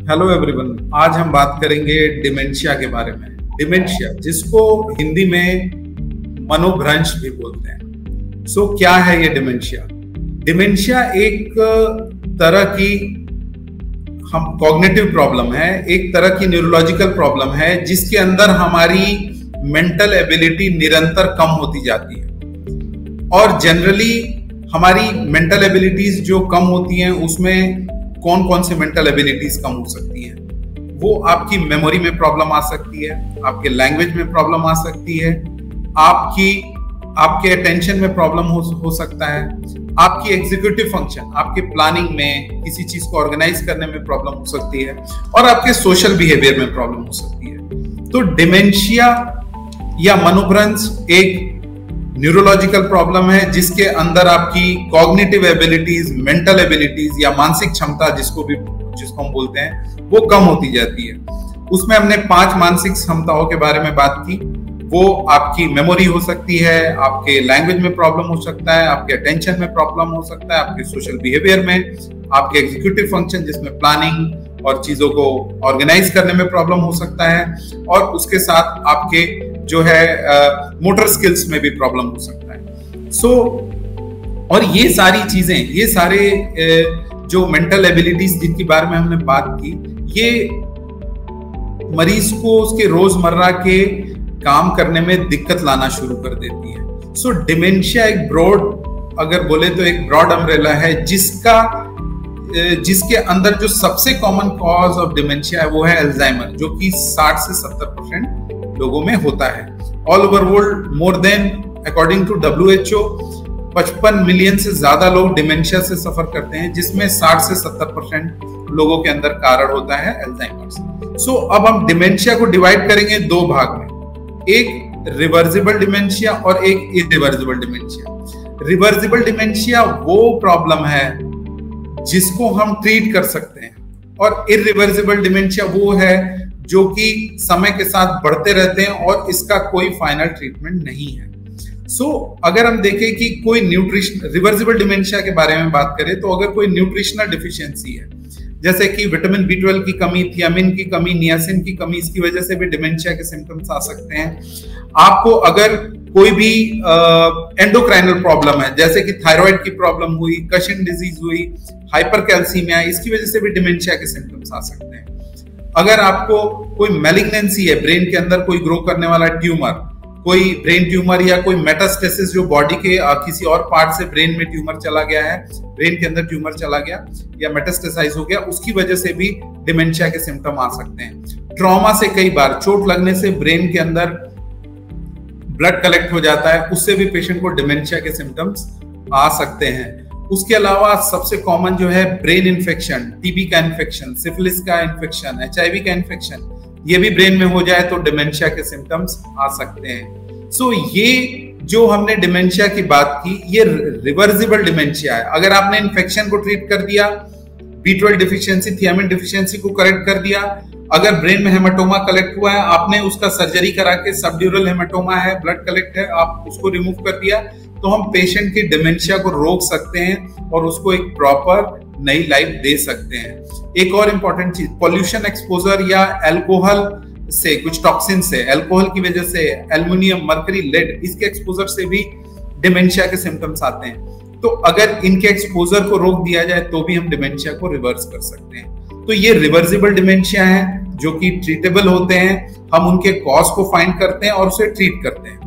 Hello everyone, आज हम बात करेंगे डिमेंशिया के बारे में। डिमेंशिया, जिसको हिंदी में मनोभ्रंश भी बोलते हैं। क्या है ये डिमेंशिया? डिमेंशिया एक तरह की कॉग्निटिव प्रॉब्लम है, एक तरह की न्यूरोलॉजिकल प्रॉब्लम है जिसके अंदर हमारी मेंटल एबिलिटी निरंतर कम होती जाती है। और जनरली हमारी मेंटल एबिलिटीज जो कम होती हैं उसमें कौन कौन से मेंटल एबिलिटीज कम हो सकती है? वो आपकी मेमोरी में प्रॉब्लम आ सकती है, आपके लैंग्वेज में प्रॉब्लम आ सकती है, आपके अटेंशन में प्रॉब्लम हो सकता है, आपकी एग्जीक्यूटिव फंक्शन, आपके प्लानिंग में, किसी चीज को ऑर्गेनाइज करने में प्रॉब्लम हो सकती है, और आपके सोशल बिहेवियर में प्रॉब्लम हो सकती है। तो डिमेंशिया या मनोभ्रंश एक न्यूरोलॉजिकल प्रॉब्लम है जिसके अंदर आपकी कॉग्निटिव एबिलिटीज, मेंटल एबिलिटीज या मानसिक क्षमता जिसको हम बोलते हैं, वो कम होती जाती है। उसमें हमने 5 मानसिक क्षमताओं के बारे में बात की। वो आपकी मेमोरी हो सकती है, आपके लैंग्वेज में प्रॉब्लम हो सकता है, आपके अटेंशन में प्रॉब्लम हो सकता है, आपके सोशल बिहेवियर में, आपके एग्जीक्यूटिव फंक्शन जिसमें प्लानिंग और चीजों को ऑर्गेनाइज करने में प्रॉब्लम हो सकता है, और उसके साथ आपके जो है मोटर स्किल्स में भी प्रॉब्लम हो सकता है। और ये सारी चीजें, ये सारे जो मेंटल एबिलिटीज जिनके बारे में हमने बात की, ये मरीज को उसके रोजमर्रा के काम करने में दिक्कत लाना शुरू कर देती है। डिमेंशिया एक ब्रॉड, अगर बोले तो एक ब्रॉड अम्ब्रेला है जिसके अंदर जो सबसे कॉमन कॉज ऑफ डिमेंशिया है वो है अल्जाइमर, जो कि 60 से 70% लोगों में होता है। All over world more than, according to WHO, 55 million से ज्यादा लोग डिमेंशिया से सफर करते हैं, जिसमें 60 से 70% लोगों के अंदर कारण होता है अल्जाइमर्स। अब हम डिमेंशिया को डिवाइड करेंगे 2 भाग में, एक रिवर्सिबल डिमेंशिया और एक इरिवर्सिबल डिमेंशिया। रिवर्सिबल डिमेंशिया वो प्रॉब्लम है जिसको हम ट्रीट कर सकते हैं, और इरिवर्सिबल डिमेंशिया वो है जो कि समय के साथ बढ़ते रहते हैं और इसका कोई फाइनल ट्रीटमेंट नहीं है। अगर हम देखें कि कोई रिवर्सिबल डिमेंशिया के बारे में बात करें, तो अगर कोई न्यूट्रिशनल डिफिशियंसी है, जैसे कि विटामिन B12 की कमी, थियामिन की कमी, नियासिन की कमी, इसकी वजह से भी डिमेंशिया के सिम्टम्स आ सकते हैं। आपको अगर कोई भी एंडोक्राइनल प्रॉब्लम है, जैसे कि थायराइड की प्रॉब्लम हुई, कशिन डिजीज हुई, हाइपरकैल्सीमिया, इसकी वजह से भी डिमेंशिया के सिम्टम्स आ सकते हैं। अगर आपको कोई मैलिग्नेंसी है, ब्रेन के अंदर कोई ग्रो करने वाला ट्यूमर, कोई ब्रेन ट्यूमर या कोई मेटास्टेसिस जो बॉडी के किसी और पार्ट से ब्रेन में ट्यूमर चला गया है, ब्रेन के अंदर ट्यूमर चला गया या मेटास्टेसाइज हो गया, उसकी वजह से भी डिमेंशिया के सिम्टम आ सकते हैं। ट्रॉमा से, कई बार चोट लगने से ब्रेन के अंदर ब्लड कलेक्ट हो जाता है, उससे भी पेशेंट को डिमेंशिया के सिम्टम्स आ सकते हैं। उसके अलावा सबसे कॉमन जो है ब्रेन इन्फेक्शन, टीबी का इन्फेक्शन, सिफिलिस का इन्फेक्शन, HIV का इन्फेक्शन, ये भी ब्रेन में हो जाए तो डिमेंशिया के सिम्टम्स आ सकते हैं। ये जो हमने डिमेंशिया की बात की, ये रिवर्सिबल डिमेंशिया है। अगर आपने इन्फेक्शन को ट्रीट कर दिया, B12 डिफिशियंसी, थियामिन डिफिशियंसी को करेक्ट कर दिया, अगर ब्रेन में हेमाटोमा कलेक्ट हुआ है, आपने उसका सर्जरी करा के, सबड्यूरल हेमाटोमा है, ब्लड कलेक्ट है, आप उसको रिमूव कर दिया, तो हम पेशेंट की डिमेंशिया को रोक सकते हैं और उसको एक प्रॉपर नई लाइफ दे सकते हैं। एक और इंपॉर्टेंट चीज, पॉल्यूशन एक्सपोजर या अल्कोहल से, कुछ टॉक्सिन से, अल्कोहल की वजह से, एल्युमिनियम, मरकरी, लेड, इसके एक्सपोजर से भी डिमेंशिया के सिम्टम्स आते हैं। तो अगर इनके एक्सपोजर को रोक दिया जाए तो भी हम डिमेंशिया को रिवर्स कर सकते हैं। तो ये रिवर्सिबल डिमेंशिया है जो कि ट्रीटेबल होते हैं। हम उनके कॉज को फाइंड करते हैं और उसे ट्रीट करते हैं।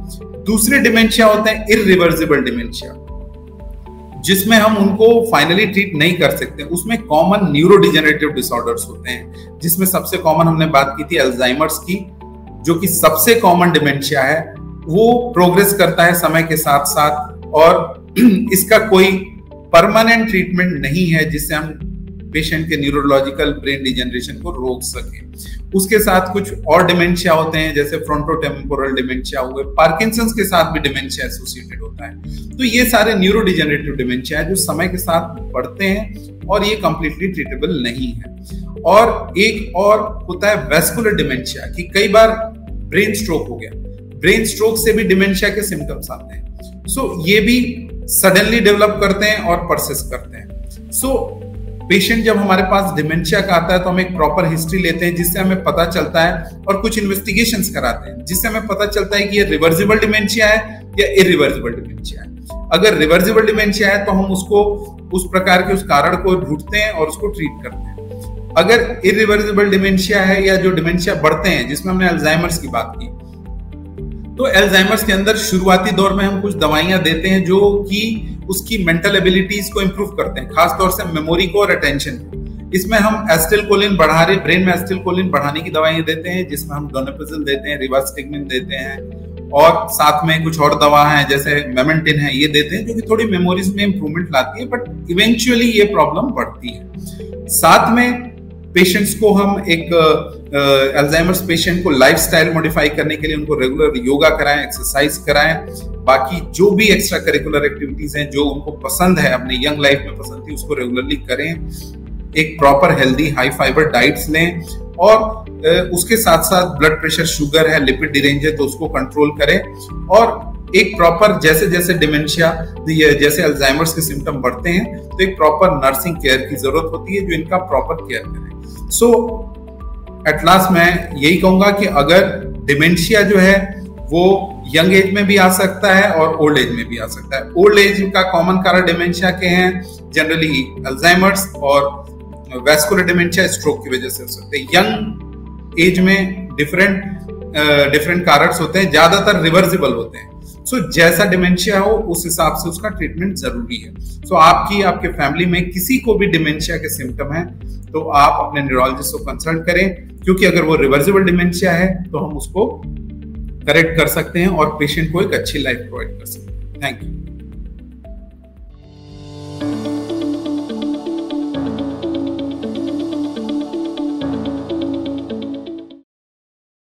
दूसरे डिमेंशिया होते हैं इरिवर्सिबल डिमेंशिया, जिसमें हम उनको फाइनली ट्रीट नहीं कर सकते। उसमें कॉमन न्यूरोडिजेनरेटिव डिसऑर्डर्स होते हैं, जिसमें सबसे कॉमन हमने बात की थी अल्जाइमर्स की, जो कि सबसे कॉमन डिमेंशिया है। वो प्रोग्रेस करता है समय के साथ साथ, और इसका कोई परमानेंट ट्रीटमेंट नहीं है जिससे हम पेशेंट के न्यूरोलॉजिकल ब्रेन डिजेनरेशन को रोक सके। उसके साथ कुछ और डिमेंशिया होते हैं, जैसे फ्रंटोटेम्पोरल डिमेंशिया हुए, पार्किंसंस के साथ भी डिमेंशिया एसोसिएटेड होता है। तो ये सारे न्यूरोडिजेनरेटिव डिमेंशिया है जो समय के साथ बढ़ते हैं और ये कंप्लीटली ट्रीटेबल नहीं है। और एक और होता है वेस्कुलर डिमेंशिया, कि कई बार ब्रेन स्ट्रोक हो गया, ब्रेन स्ट्रोक से भी डिमेंशिया के सिम्टम्स आते हैं। ये भी सडनली डेवलप करते हैं और परसिस्ट करते हैं। पेशेंट जब हमारे पास डिमेंशिया का आता है तो हम एक प्रॉपर हिस्ट्री लेते हैं जिससे हमें पता चलता है, और कुछ इन्वेस्टिगेशंस कराते हैं जिससे हमें पता चलता है कि ये रिवर्सिबल डिमेंशिया है या इरिवर्सिबल डिमेंशिया है। अगर रिवर्सिबल डिमेंशिया है तो हम उसको उस प्रकार के उस कारण को ढूंढते हैं और उसको ट्रीट करते हैं। अगर इरिवर्सिबल डिमेंशिया है या जो डिमेंशिया बढ़ते हैं, जिसमें हमने अल्जाइमर्स की बात की, तो अल्जाइमर्स के अंदर शुरुआती दौर में हम कुछ दवाइयां देते हैं जो कि उसकी मेंटल एबिलिटीज को इंप्रूव करते हैं, खासतौर से मेमोरी को और अटेंशन को। इसमें हम एसिटिलकोलिन बढ़ा रहे, ब्रेन में एसिटिलकोलिन बढ़ाने की दवाइयां देते हैं, जिसमें हम डोनापेजिल देते हैं, रिवास्टिग्मिन देते हैं, और साथ में कुछ और दवा है जैसे मेमेंटिन है, ये देते हैं, जो कि थोड़ी मेमोरीज में इंप्रूवमेंट लाती है, बट इवेंचुअली ये प्रॉब्लम बढ़ती है। साथ में पेशेंट्स को हम एक अल्जाइमर्स पेशेंट को लाइफस्टाइल मॉडिफाई करने के लिए उनको रेगुलर योगा कराएं, एक्सरसाइज कराएं, बाकी जो भी एक्स्ट्रा करिकुलर एक्टिविटीज हैं जो उनको पसंद है, अपने यंग लाइफ में पसंद थी, उसको रेगुलरली करें। एक proper healthy high fibre diets लें, और उसके साथ साथ ब्लड प्रेशर, शुगर है, लिपिड डिरेंज है तो उसको कंट्रोल करें, और एक प्रॉपर जैसे जैसे डिमेंशिया, जैसे अल्जाइमर्स के सिम्टम बढ़ते हैं तो एक प्रॉपर नर्सिंग केयर की जरूरत होती है जो इनका प्रॉपर केयर करे। सो एट लास्ट मैं यही कहूंगा कि अगर डिमेंशिया जो है वो यंग एज में भी आ सकता है और ओल्ड एज में भी आ सकता है। ओल्ड एज का कॉमन कारण डिमेंशिया के हैं जनरली अल्जाइमर्स, और वैस्कुलर डिमेंशिया स्ट्रोक की वजह से हो सकते हैं। यंग एज में डिफरेंट कारण होते हैं, ज्यादातर रिवर्सिबल होते हैं। सो जैसा डिमेंशिया हो उस हिसाब से उसका ट्रीटमेंट जरूरी है। सो आपके फैमिली में किसी को भी डिमेंशिया के सिम्टम है तो आप अपने न्यूरोलॉजिस्ट को कंसल्ट करें, क्योंकि अगर वो रिवर्सिबल डिमेंशिया है तो हम उसको करेक्ट कर सकते हैं और पेशेंट को एक अच्छी लाइफ प्रोवाइड कर सकते हैं। Thank you.